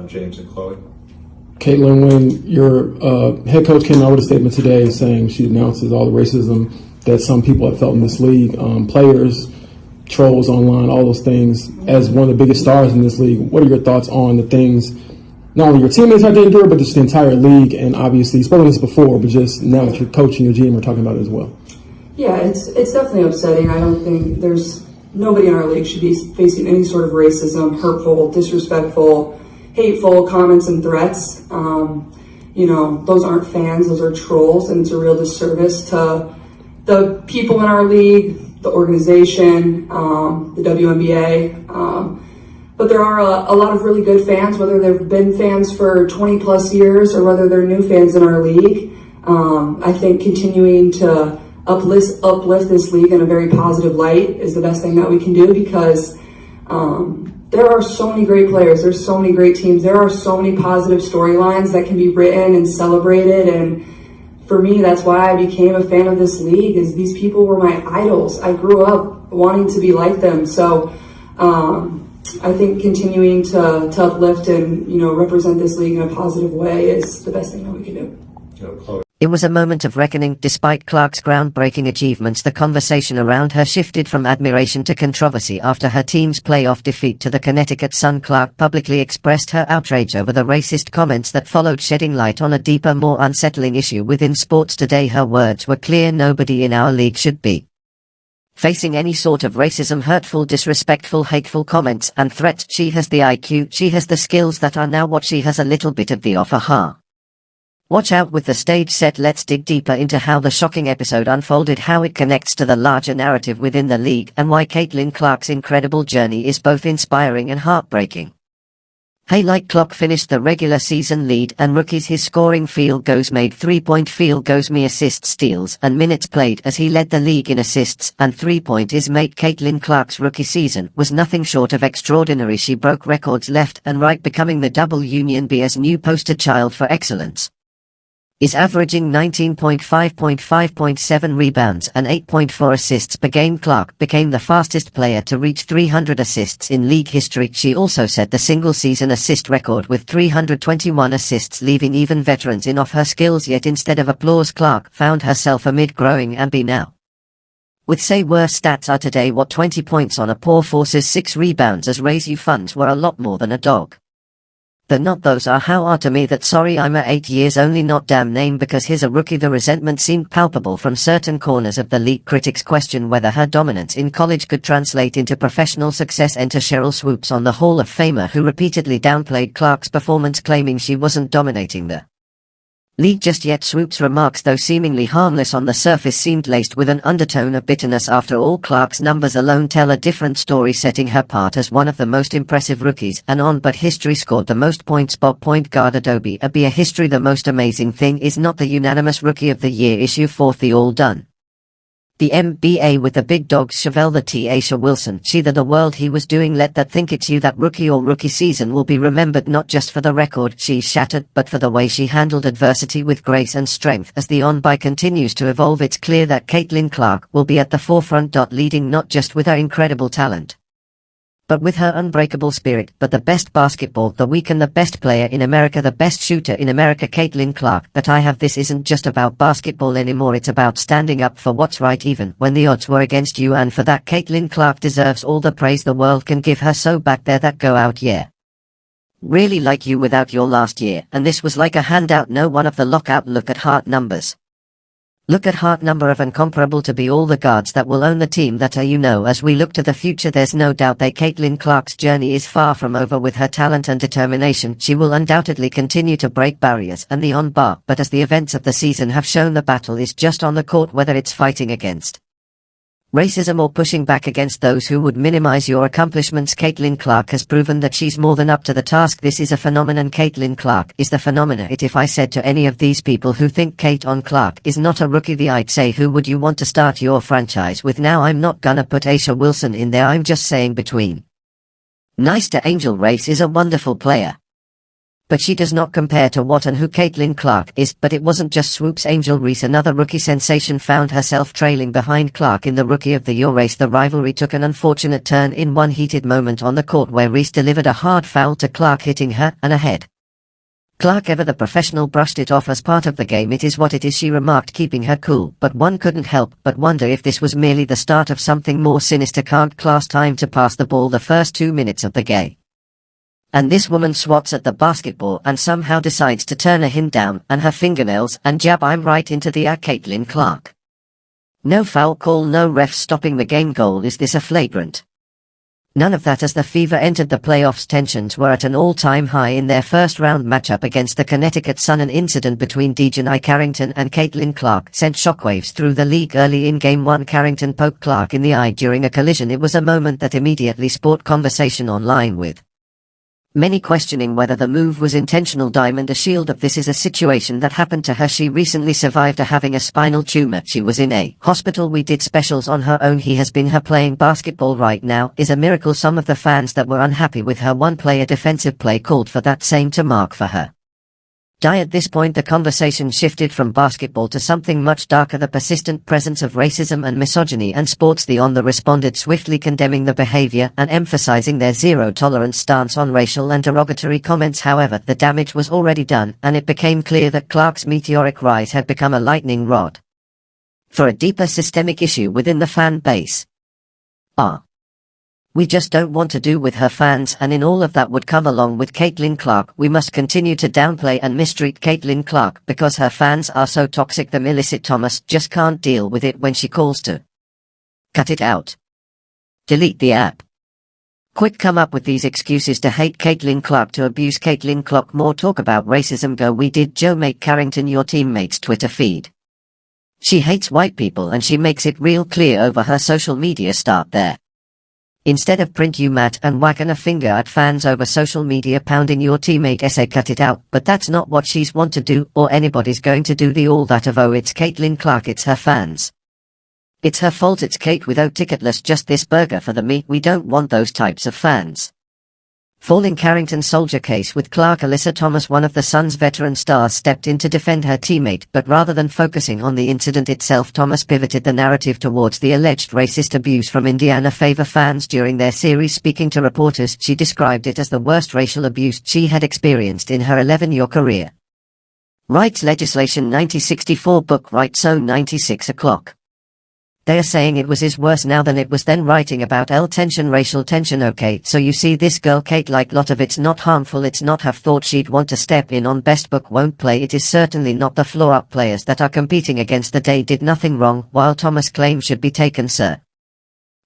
James and Chloe. Caitlin, when your head coach came out with a statement today saying she denounces all the racism that some people have felt in this league, players, trolls online, all those things, as one of the biggest stars in this league, what are your thoughts on the things not only your teammates have to endure, but just the entire league? And obviously, you've spoken this before, but just now that your coach and your GM are talking about it as well. Yeah, it's definitely upsetting. I don't think nobody in our league should be facing any sort of racism, hurtful, disrespectful, hateful comments and threats. Those aren't fans, those are trolls, and it's a real disservice to the people in our league, the organization, the WNBA. But there are a lot of really good fans, whether they've been fans for 20 plus years or whether they're new fans in our league. I think continuing to uplift this league in a very positive light is the best thing that we can do, because there are so many great players, there's so many great teams, there are so many positive storylines that can be written and celebrated. And for me, that's why I became a fan of this league, is these people were my idols. I grew up wanting to be like them. So I think continuing to uplift and represent this league in a positive way is the best thing that we can do. It was a moment of reckoning. Despite Clark's groundbreaking achievements, the conversation around her shifted from admiration to controversy after her team's playoff defeat to the Connecticut Sun. Clark publicly expressed her outrage over the racist comments that followed, shedding light on a deeper, more unsettling issue within sports today. Her words were clear: nobody in our league should be facing any sort of racism, hurtful, disrespectful, hateful comments and threats. She has the IQ, she has the skills that are now what she has a little bit of the offer. Watch out. With the stage set, let's dig deeper into how the shocking episode unfolded, how it connects to the larger narrative within the league, and why Caitlin Clark's incredible journey is both inspiring and heartbreaking. Like Clark finished the regular season lead and rookies, his scoring field goals made, 3-point field goals, assists, steals, and minutes played, as he led the league in assists and 3-pointers made. Caitlin Clark's rookie season was nothing short of extraordinary. She broke records left and right, becoming the WNBA's new poster child for excellence. Is averaging 19.5, 5.7 rebounds and 8.4 assists per game. Clark became the fastest player to reach 300 assists in league history. She also set the single-season assist record with 321 assists, leaving even veterans in off her skills. Yet instead of applause, Clark found herself amid growing envy now. With say worse stats are today what 20 points on a poor forces 6 rebounds as raise you funds were a lot more than a dog. The not those are how are to me that sorry I'm a 8 years only not damn name because he's a rookie. The resentment seemed palpable from certain corners of the league. Critics question whether her dominance in college could translate into professional success. Enter Cheryl Swoops on the Hall of Famer, who repeatedly downplayed Clark's performance, claiming she wasn't dominating the league just yet. Swoops' remarks, though seemingly harmless on the surface, seemed laced with an undertone of bitterness. After all, Clark's numbers alone tell a different story, setting her apart as one of the most impressive rookies and on. But history scored the most points. Bob point guard Adobe Abia history. The most amazing thing is not the unanimous Rookie of the Year issue, fourth the all done the NBA with the big dogs. Chevelle the T.A. Wilson, she the world he was doing. Let that think it's you. That rookie or rookie season will be remembered not just for the record she shattered, but for the way she handled adversity with grace and strength. As the on-by continues to evolve, it's clear that Caitlin Clark will be at the forefront, leading not just with her incredible talent, but with her unbreakable spirit. But the best basketball, the week, and the best player in America, the best shooter in America, Caitlin Clark. That I have this isn't just about basketball anymore, it's about standing up for what's right even when the odds were against you, and for that Caitlin Clark deserves all the praise the world can give her. So back there, that go out, yeah. Really like you without your last year, and this was like a handout, no one of the lockout. Look at heart numbers. Look at heart number of incomparable to be all the guards that will own the team that are as we look to the future, there's no doubt that Caitlin Clark's journey is far from over. With her talent and determination, she will undoubtedly continue to break barriers and the on-bar, but as the events of the season have shown, the battle is just on the court, whether it's fighting against racism or pushing back against those who would minimize your accomplishments. Caitlin Clark has proven that she's more than up to the task. This is a phenomenon. Caitlin Clark is the phenomenon. If I said to any of these people who think Caitlin Clark is not a rookie, I'd say, who would you want to start your franchise with? Now, I'm not gonna put A'ja Wilson in there, I'm just saying between nice to Angel Race is a wonderful player. But she does not compare to what and who Caitlin Clark is. But it wasn't just swoops. Angel Reese, another rookie sensation, found herself trailing behind Clark in the Rookie of the Year race. The rivalry took an unfortunate turn in one heated moment on the court where Reese delivered a hard foul to Clark, hitting her and ahead. Clark, ever the professional, brushed it off as part of the game. It is what it is, she remarked, keeping her cool. But one couldn't help but wonder if this was merely the start of something more sinister. Can't class time to pass the ball the first 2 minutes of the game. And this woman swats at the basketball and somehow decides to turn a him down and her fingernails and jab I'm right into the Caitlin Clark. No foul call, no ref stopping the game. Goal. Is this a flagrant? None of that. As the Fever entered the playoffs, tensions were at an all-time high in their first-round matchup against the Connecticut Sun. An incident between Dejanai Carrington and Caitlin Clark sent shockwaves through the league. Early in Game 1, Carrington poked Clark in the eye during a collision. It was a moment that immediately sparked conversation online, with many questioning whether the move was intentional. Diamond, a shield of this is a situation that happened to her. She recently survived having a spinal tumor. She was in a hospital. We did specials on her own. He has been her playing basketball right now is a miracle. Some of the fans that were unhappy with her one-player defensive play called for that same to mark for her. At this point the conversation shifted from basketball to something much darker, the persistent presence of racism and misogyny and sports. The On the responded swiftly condemning the behavior and emphasizing their zero-tolerance stance on racial and derogatory comments. However, the damage was already done, and it became clear that Clark's meteoric rise had become a lightning rod for a deeper systemic issue within the fan base. We just don't want to do with her fans, and in all of that would come along with Caitlin Clark. We must continue to downplay and mistreat Caitlin Clark because her fans are so toxic. The illicit Thomas just can't deal with it when she calls to cut it out. Delete the app. Quick come up with these excuses to hate Caitlin Clark, to abuse Caitlin Clark. More talk about racism. Go. We did. Joe, make Carrington your teammate's Twitter feed. She hates white people and she makes it real clear over her social media. Start there. Instead of print you mat and whacking a finger at fans over social media, pounding your teammate essay. Cut it out. But that's not what she's want to do, or anybody's going to do. The all that of it's Caitlin Clark, it's her fans. It's her fault. It's Kate with ticketless. Just this burger for the me. We don't want those types of fans. Falling Carrington soldier case with Clark. Alyssa Thomas, one of the Suns' veteran stars, stepped in to defend her teammate, but rather than focusing on the incident itself, Thomas pivoted the narrative towards the alleged racist abuse from Indiana Fever fans during their series. Speaking to reporters, she described it as the worst racial abuse she had experienced in her 11-year career. Rights legislation 1964 book right so 96 o'clock. They are saying it is worse now than it was then, writing about tension, racial tension. Okay, so you see this girl Kate, like lot of it's not harmful. It's not have thought she'd want to step in on best book won't play. It is certainly not the floor up players that are competing against the day did nothing wrong, while Thomas' claim should be taken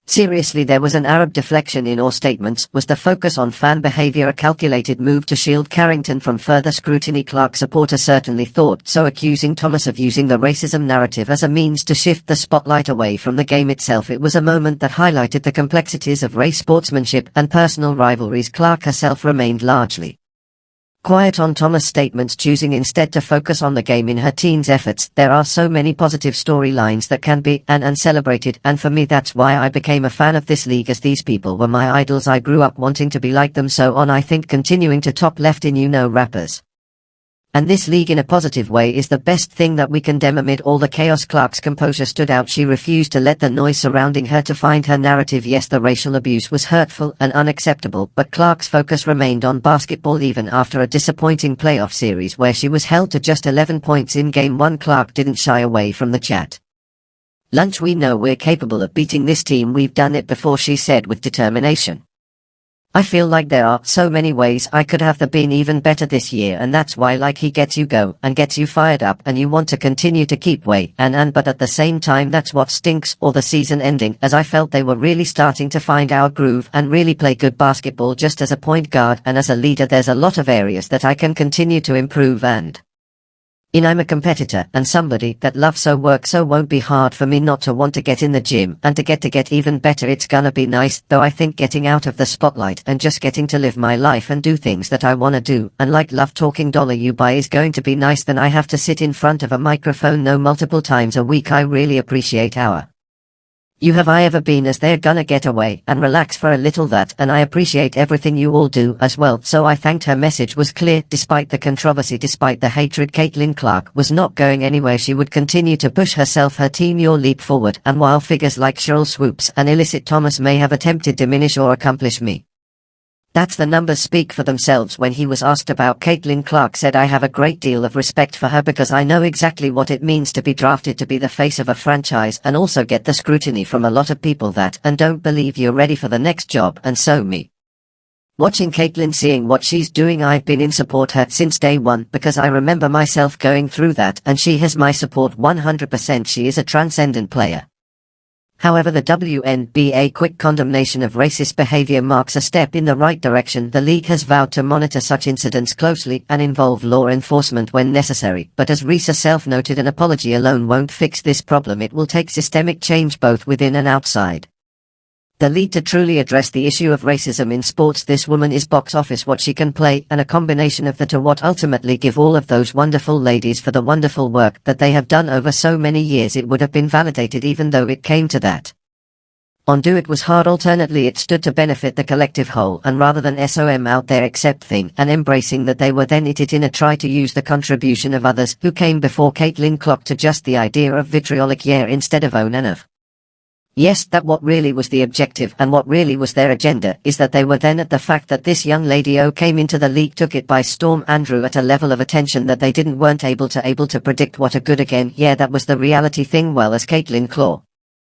seriously. There was an Arab deflection in all statements. Was the focus on fan behavior a calculated move to shield Carrington from further scrutiny? Clark supporters certainly thought so, accusing Thomas of using the racism narrative as a means to shift the spotlight away from the game itself. It was a moment that highlighted the complexities of race sportsmanship and personal rivalries. Clark herself remained largely quiet on Thomas' statements, choosing instead to focus on the game in her team's efforts. There are so many positive storylines that can be and celebrated, and for me that's why I became a fan of this league, as these people were my idols. I grew up wanting to be like them. So on, I think continuing to top left in rappers and this league in a positive way is the best thing that we can do amid all the chaos. Clark's composure stood out. She refused to let the noise surrounding her to find her narrative. Yes, the racial abuse was hurtful and unacceptable, but Clark's focus remained on basketball even after a disappointing playoff series where she was held to just 11 points in Game 1. Clark didn't shy away from the chat. Lunch, we know we're capable of beating this team. We've done it before, she said with determination. I feel like there are so many ways I could have been even better this year, and that's why he gets you go and gets you fired up and you want to continue to keep way but at the same time that's what stinks, or the season ending, as I felt they were really starting to find our groove and really play good basketball. Just as a point guard and as a leader, there's a lot of areas that I can continue to improve, and I'm a competitor and somebody that loves work, so won't be hard for me not to want to get in the gym and to get even better. It's gonna be nice, though. I think getting out of the spotlight and just getting to live my life and do things that I wanna do and love talking you buy is going to be nice. Then I have to sit in front of a microphone multiple times a week. I really appreciate our You have I ever been as they're gonna get away and relax for a little that, and I appreciate everything you all do as well. So I thanked her. Message was clear. Despite the controversy, despite the hatred, Caitlin Clark was not going anywhere. She would continue to push herself, her team, your leap forward, and while figures like Cheryl Swoops and Illicit Thomas may have attempted to diminish or accomplish me, that's the numbers speak for themselves. When he was asked about Caitlin, Clark said, I have a great deal of respect for her because I know exactly what it means to be drafted to be the face of a franchise and also get the scrutiny from a lot of people that and don't believe you're ready for the next job. And so me watching Caitlin, seeing what she's doing, I've been in support her since day one because I remember myself going through that, and she has my support 100%. She is a transcendent player. However, the WNBA quick condemnation of racist behavior marks a step in the right direction. The league has vowed to monitor such incidents closely and involve law enforcement when necessary. But as Reese herself noted, an apology alone won't fix this problem. It will take systemic change both within and outside the league to truly address the issue of racism in sports. This woman is box office what she can play, and a combination of the two what ultimately give all of those wonderful ladies for the wonderful work that they have done over so many years. It would have been validated even though it came to that. Undo it was hard. Alternately, it stood to benefit the collective whole, and rather than SOM out there accepting and embracing that they were then it in a try to use the contribution of others who came before Caitlin Clark to just the idea of vitriolic yeah instead of own and of yes, that what really was the objective and what really was their agenda is that they were then at the fact that this young lady came into the league, took it by storm, Andrew, at a level of attention that they weren't able to predict. What a good again, yeah, that was the reality thing. Well, as Caitlin Clark